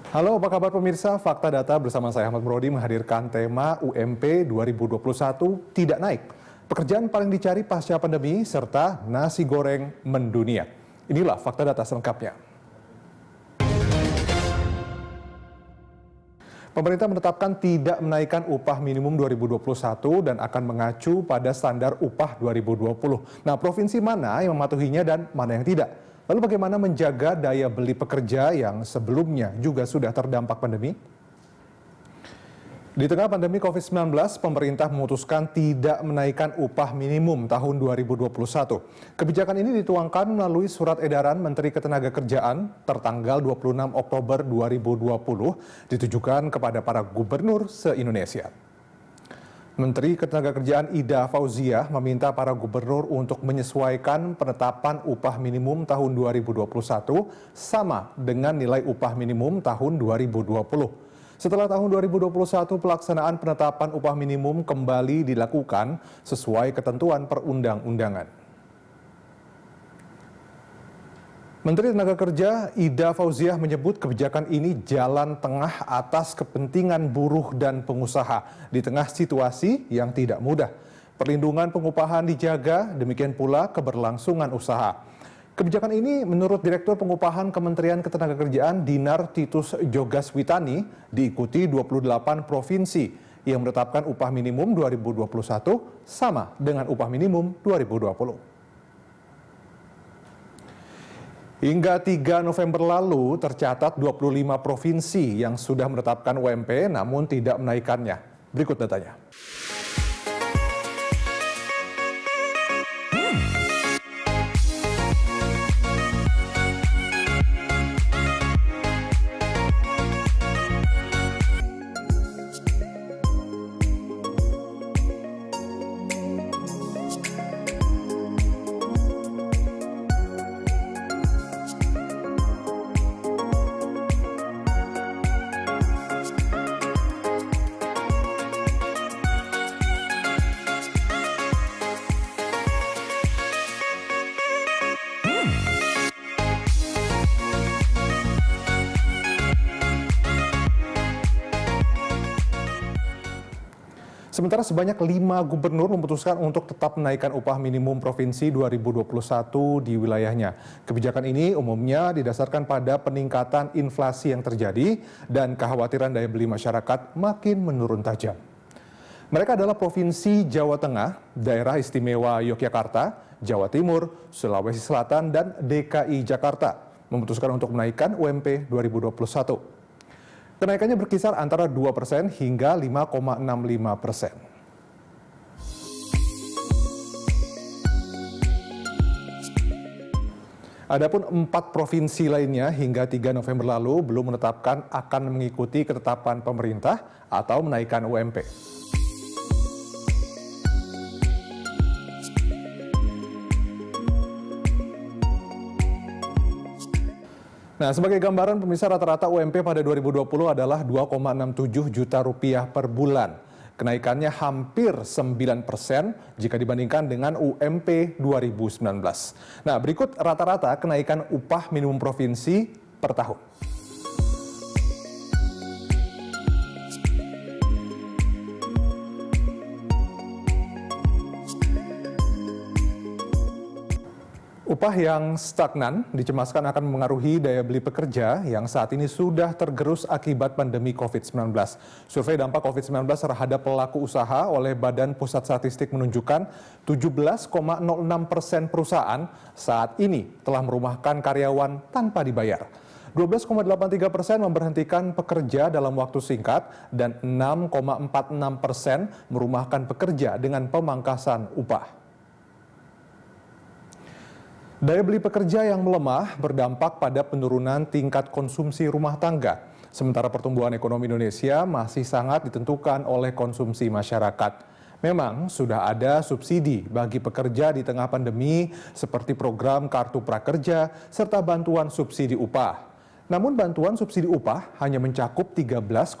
Halo, apa kabar pemirsa? Fakta Data bersama saya Ahmad Brody menghadirkan tema UMP 2021 tidak naik. Pekerjaan paling dicari pasca pandemi serta nasi goreng mendunia. Inilah fakta data selengkapnya. Pemerintah menetapkan tidak menaikkan upah minimum 2021 dan akan mengacu pada standar upah 2020. Nah, provinsi mana yang mematuhinya dan mana yang tidak? Lalu bagaimana menjaga daya beli pekerja yang sebelumnya juga sudah terdampak pandemi? Di tengah pandemi COVID-19, pemerintah memutuskan tidak menaikkan upah minimum tahun 2021. Kebijakan ini dituangkan melalui surat edaran Menteri Ketenagakerjaan tertanggal 26 Oktober 2020 ditujukan kepada para gubernur se-Indonesia. Menteri Ketenagakerjaan Ida Fauziah meminta para gubernur untuk menyesuaikan penetapan upah minimum tahun 2021 sama dengan nilai upah minimum tahun 2020. Setelah tahun 2021, pelaksanaan penetapan upah minimum kembali dilakukan sesuai ketentuan perundang-undangan. Menteri Tenagakerja Ida Fauziah menyebut kebijakan ini jalan tengah atas kepentingan buruh dan pengusaha di tengah situasi yang tidak mudah. Perlindungan pengupahan dijaga, demikian pula keberlangsungan usaha. Kebijakan ini menurut Direktur Pengupahan Kementerian Ketenagakerjaan Dinar Titus Jogaswitani diikuti 28 provinsi yang menetapkan upah minimum 2021 sama dengan upah minimum 2020. Hingga 3 November lalu tercatat 25 provinsi yang sudah menetapkan UMP namun tidak menaikkannya. Berikut datanya. Sementara sebanyak 5 gubernur memutuskan untuk tetap menaikkan upah minimum provinsi 2021 di wilayahnya. Kebijakan ini umumnya didasarkan pada peningkatan inflasi yang terjadi dan kekhawatiran daya beli masyarakat makin menurun tajam. Mereka adalah Provinsi Jawa Tengah, Daerah Istimewa Yogyakarta, Jawa Timur, Sulawesi Selatan, dan DKI Jakarta memutuskan untuk menaikkan UMP 2021. Kenaikannya berkisar antara 2% hingga 5,65%. Adapun 4 provinsi lainnya hingga 3 November lalu belum menetapkan akan mengikuti ketetapan pemerintah atau menaikkan UMP. Nah, sebagai gambaran pemirsa, rata-rata UMP pada 2020 adalah 2,67 juta rupiah per bulan. Kenaikannya hampir 9% jika dibandingkan dengan UMP 2019. Nah, berikut rata-rata kenaikan upah minimum provinsi per tahun. Upah yang stagnan dicemaskan akan mengaruhi daya beli pekerja yang saat ini sudah tergerus akibat pandemi COVID-19. Survei dampak COVID-19 terhadap pelaku usaha oleh Badan Pusat Statistik menunjukkan 17,06% perusahaan saat ini telah merumahkan karyawan tanpa dibayar. 12,83% memberhentikan pekerja dalam waktu singkat dan 6,46% merumahkan pekerja dengan pemangkasan upah. Daya beli pekerja yang melemah berdampak pada penurunan tingkat konsumsi rumah tangga. Sementara pertumbuhan ekonomi Indonesia masih sangat ditentukan oleh konsumsi masyarakat. Memang sudah ada subsidi bagi pekerja di tengah pandemi seperti program Kartu Prakerja serta bantuan subsidi upah. Namun bantuan subsidi upah hanya mencakup 13,8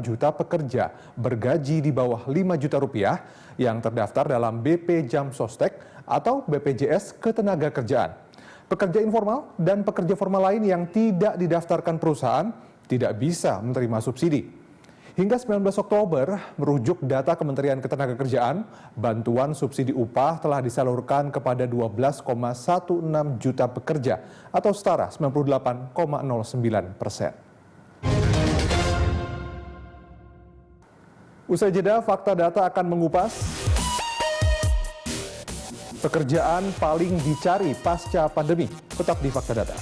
juta pekerja bergaji di bawah 5 juta rupiah yang terdaftar dalam BP Jam Sostek atau BPJS Ketenagakerjaan. Pekerja informal dan pekerja formal lain yang tidak didaftarkan perusahaan tidak bisa menerima subsidi. Hingga 19 Oktober, merujuk data Kementerian Ketenagakerjaan, bantuan subsidi upah telah disalurkan kepada 12,16 juta pekerja atau setara 98,09%. Usai jeda, Fakta Data akan mengupas pekerjaan paling dicari pasca pandemi. Tetap di Fakta Data.